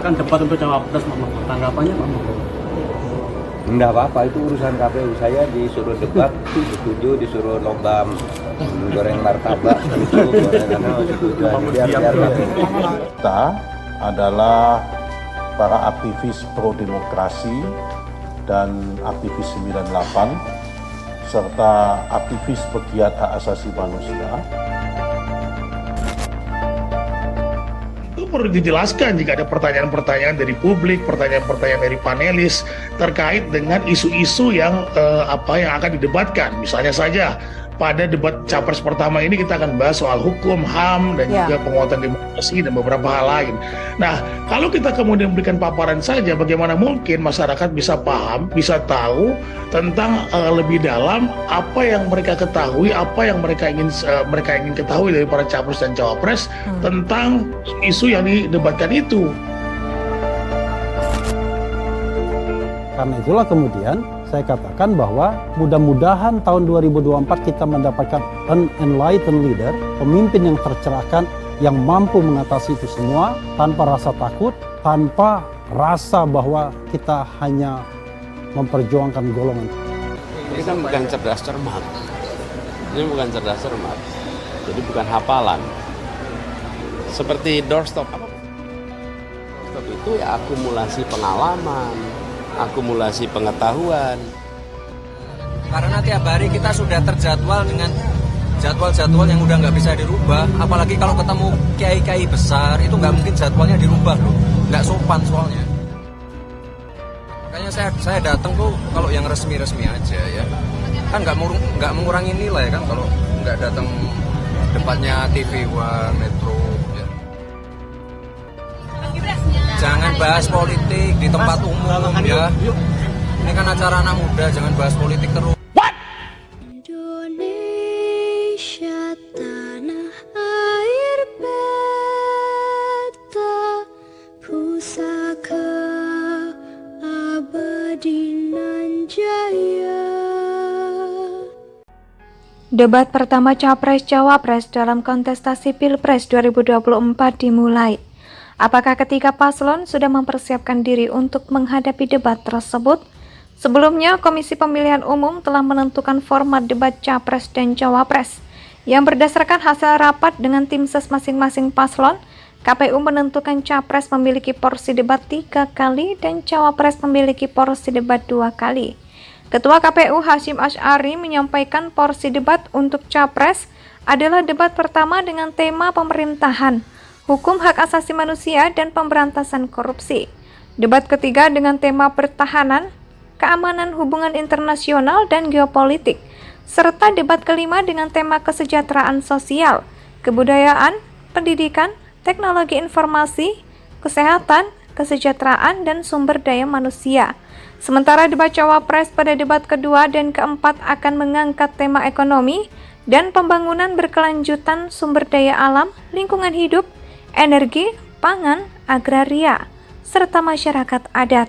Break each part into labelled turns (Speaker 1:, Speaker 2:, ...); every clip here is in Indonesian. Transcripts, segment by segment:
Speaker 1: Kan debat untuk cawapres, tanggapannya Pak Moko?
Speaker 2: Enggak apa-apa, itu urusan KPU. Saya disuruh debat, setuju, disuruh lomba goreng martabak, setuju, goreng setuju. Biar
Speaker 3: Kita adalah para aktivis pro demokrasi dan aktivis 98 serta aktivis pegiat hak asasi manusia.
Speaker 4: Perlu dijelaskan jika ada pertanyaan-pertanyaan dari publik, pertanyaan-pertanyaan dari panelis terkait dengan isu-isu yang yang akan didebatkan. Misalnya saja pada debat capres pertama ini kita akan bahas soal hukum, HAM, dan juga penguatan demokrasi dan beberapa hal lain. Nah, kalau kita kemudian memberikan paparan saja, bagaimana mungkin masyarakat bisa paham, bisa tahu tentang lebih dalam apa yang mereka ketahui, apa yang mereka ingin ketahui dari para capres dan cawapres tentang isu yang didebatkan itu.
Speaker 5: Karena itulah kemudian saya katakan bahwa mudah-mudahan tahun 2024 kita mendapatkan an enlightened leader, pemimpin yang tercerahkan, yang mampu mengatasi itu semua tanpa rasa takut, tanpa rasa bahwa kita hanya memperjuangkan golongan.
Speaker 6: Ini kan bukan cerdas cermat. Ini bukan cerdas cermat. Jadi bukan hafalan. Seperti doorstop. Doorstop itu ya akumulasi pengalaman, akumulasi pengetahuan.
Speaker 7: Karena tiap hari kita sudah terjadwal dengan jadwal-jadwal yang udah nggak bisa dirubah. Apalagi kalau ketemu kiai-kiai besar, itu nggak mungkin jadwalnya dirubah loh. Nggak sopan soalnya. Makanya saya datang tuh kalau yang resmi-resmi aja ya. Kan nggak mengurangi nilai kan kalau nggak datang depannya TV One, Metro. Ya. Jangan bahas politik di tempat umum ya. Ini kan acara anak muda, jangan bahas politik terus.
Speaker 8: Indonesia tanah air beta, pusaka abadi nan jaya.
Speaker 9: Debat pertama Capres-Cawapres dalam kontestasi Pilpres 2024 dimulai. Apakah ketiga paslon sudah mempersiapkan diri untuk menghadapi debat tersebut? Sebelumnya, Komisi Pemilihan Umum telah menentukan format debat Capres dan Cawapres. Yang berdasarkan hasil rapat dengan tim ses masing-masing paslon, KPU menentukan Capres memiliki porsi debat 3 kali dan Cawapres memiliki porsi debat 2 kali. Ketua KPU Hasyim Asy'ari menyampaikan porsi debat untuk Capres adalah debat pertama dengan tema pemerintahan, hukum hak asasi manusia, dan pemberantasan korupsi. Debat ketiga dengan tema pertahanan, keamanan, hubungan internasional, dan geopolitik. Serta debat kelima dengan tema kesejahteraan sosial, kebudayaan, pendidikan, teknologi informasi, kesehatan, kesejahteraan, dan sumber daya manusia. Sementara debat Cawapres pada debat kedua dan keempat akan mengangkat tema ekonomi dan pembangunan berkelanjutan sumber daya alam, lingkungan hidup, energi, pangan, agraria, serta masyarakat adat.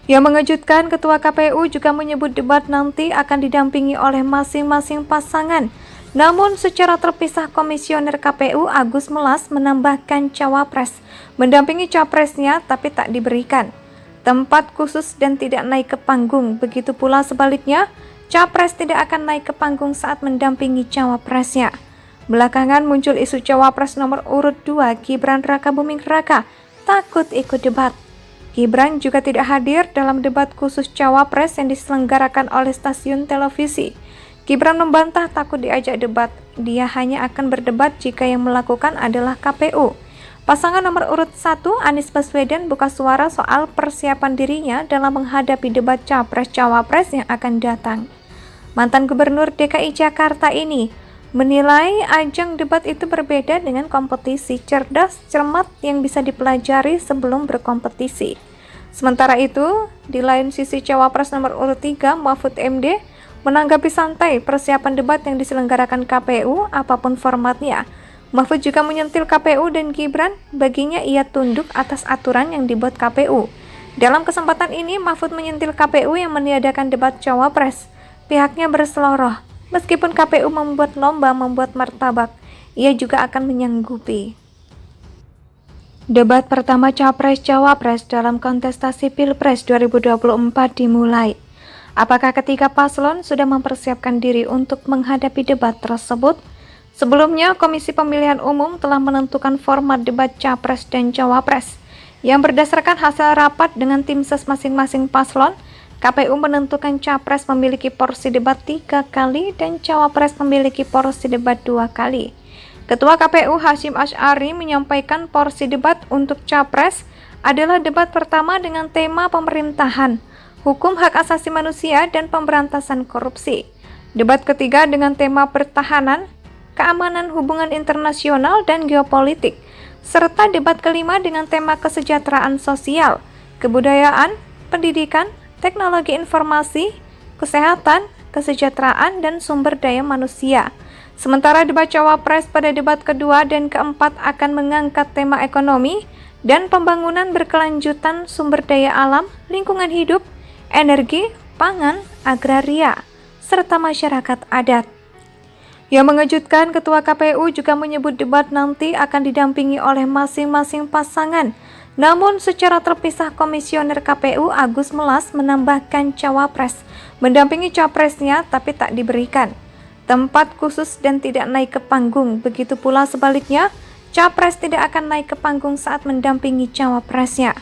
Speaker 9: Yang mengejutkan, Ketua KPU juga menyebut debat nanti akan didampingi oleh masing-masing pasangan. Namun secara terpisah Komisioner KPU Agus Melas menambahkan Cawapres mendampingi Capresnya tapi tak diberikan tempat khusus dan tidak naik ke panggung. Begitu pula sebaliknya, Capres tidak akan naik ke panggung saat mendampingi Cawapresnya. Belakangan muncul isu Cawapres nomor urut 2 Gibran Rakabuming Raka takut ikut debat. Gibran juga tidak hadir dalam debat khusus Cawapres yang diselenggarakan oleh stasiun televisi. Gibran membantah takut diajak debat. Dia hanya akan berdebat jika yang melakukan adalah KPU. Pasangan nomor urut 1 Anies Baswedan buka suara soal persiapan dirinya dalam menghadapi debat Capres-Cawapres yang akan datang. Mantan Gubernur DKI Jakarta ini menilai ajang debat itu berbeda dengan kompetisi, cerdas, cermat yang bisa dipelajari sebelum berkompetisi. Sementara itu, di lain sisi Cawapres nomor urut 3 Mahfud MD menanggapi santai persiapan debat yang diselenggarakan KPU apapun formatnya. Mahfud juga menyentil KPU dan Gibran, baginya ia tunduk atas aturan yang dibuat KPU. Dalam kesempatan ini, Mahfud menyentil KPU yang meniadakan debat Cawapres. Pihaknya berseloroh, meskipun KPU membuat lomba membuat martabak, ia juga akan menyanggupi. Debat pertama Capres-Cawapres dalam kontestasi Pilpres 2024 dimulai. Apakah ketiga paslon sudah mempersiapkan diri untuk menghadapi debat tersebut? Sebelumnya, Komisi Pemilihan Umum telah menentukan format debat Capres dan Cawapres. Yang berdasarkan hasil rapat dengan tim ses masing-masing paslon, KPU menentukan Capres memiliki porsi debat 3 kali dan Cawapres memiliki porsi debat 2 kali. Ketua KPU Hasyim Asy'ari menyampaikan porsi debat untuk Capres adalah debat pertama dengan tema pemerintahan, hukum hak asasi manusia, dan pemberantasan korupsi. Debat ketiga dengan tema pertahanan, keamanan, hubungan internasional, dan geopolitik. Serta debat kelima dengan tema kesejahteraan sosial, kebudayaan, pendidikan, teknologi informasi, kesehatan, kesejahteraan, dan sumber daya manusia. Sementara debat Cawapres pada debat kedua dan keempat akan mengangkat tema ekonomi dan pembangunan berkelanjutan sumber daya alam, lingkungan hidup, energi, pangan, agraria, serta masyarakat adat. Yang mengejutkan, Ketua KPU juga menyebut debat nanti akan didampingi oleh masing-masing pasangan. Namun secara terpisah Komisioner KPU Agus Melas menambahkan Cawapres mendampingi Capresnya tapi tak diberikan tempat khusus dan tidak naik ke panggung. Begitu pula sebaliknya, Capres tidak akan naik ke panggung saat mendampingi Cawapresnya.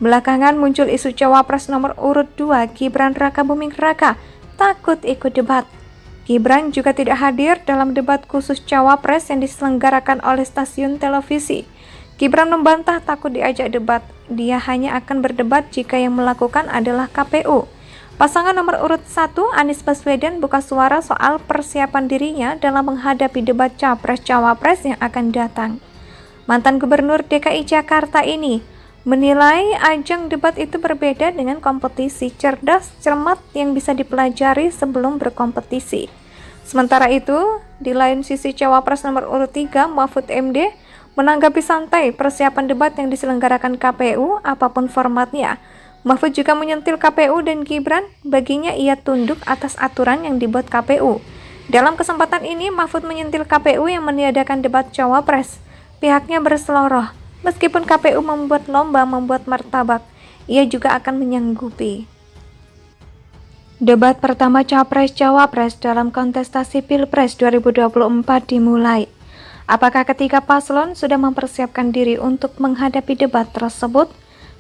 Speaker 9: Belakangan muncul isu Cawapres nomor urut 2 Gibran Rakabuming Raka takut ikut debat. Gibran juga tidak hadir dalam debat khusus Cawapres yang diselenggarakan oleh stasiun televisi. Gibran membantah takut diajak debat. Dia hanya akan berdebat jika yang melakukan adalah KPU. Pasangan nomor urut 1 Anies Baswedan buka suara soal persiapan dirinya dalam menghadapi debat Capres-Cawapres yang akan datang. Mantan Gubernur DKI Jakarta ini menilai ajang debat itu berbeda dengan kompetisi, cerdas, cermat yang bisa dipelajari sebelum berkompetisi. Sementara itu, di lain sisi Cawapres nomor urut 3 Mahfud MD menanggapi santai persiapan debat yang diselenggarakan KPU apapun formatnya. Mahfud juga menyentil KPU dan Gibran, baginya ia tunduk atas aturan yang dibuat KPU. Dalam kesempatan ini, Mahfud menyentil KPU yang meniadakan debat Cawapres. Pihaknya berseloroh, meskipun KPU membuat lomba membuat martabak, ia juga akan menyanggupi. Debat pertama Capres-Cawapres dalam kontestasi Pilpres 2024 dimulai. Apakah ketiga paslon sudah mempersiapkan diri untuk menghadapi debat tersebut?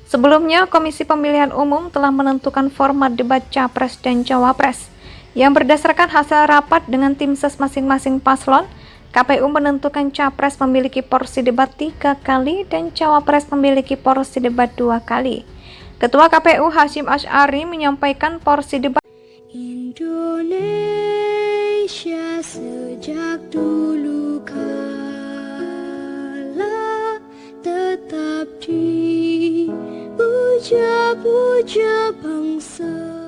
Speaker 9: Sebelumnya, Komisi Pemilihan Umum telah menentukan format debat Capres dan Cawapres. Yang berdasarkan hasil rapat dengan tim ses masing-masing paslon, KPU menentukan Capres memiliki porsi debat 3 kali dan Cawapres memiliki porsi debat 2 kali. Ketua KPU Hasyim Asy'ari menyampaikan porsi debat
Speaker 8: Indonesia sejak dulu kala tetap dipuja-puja bangsa.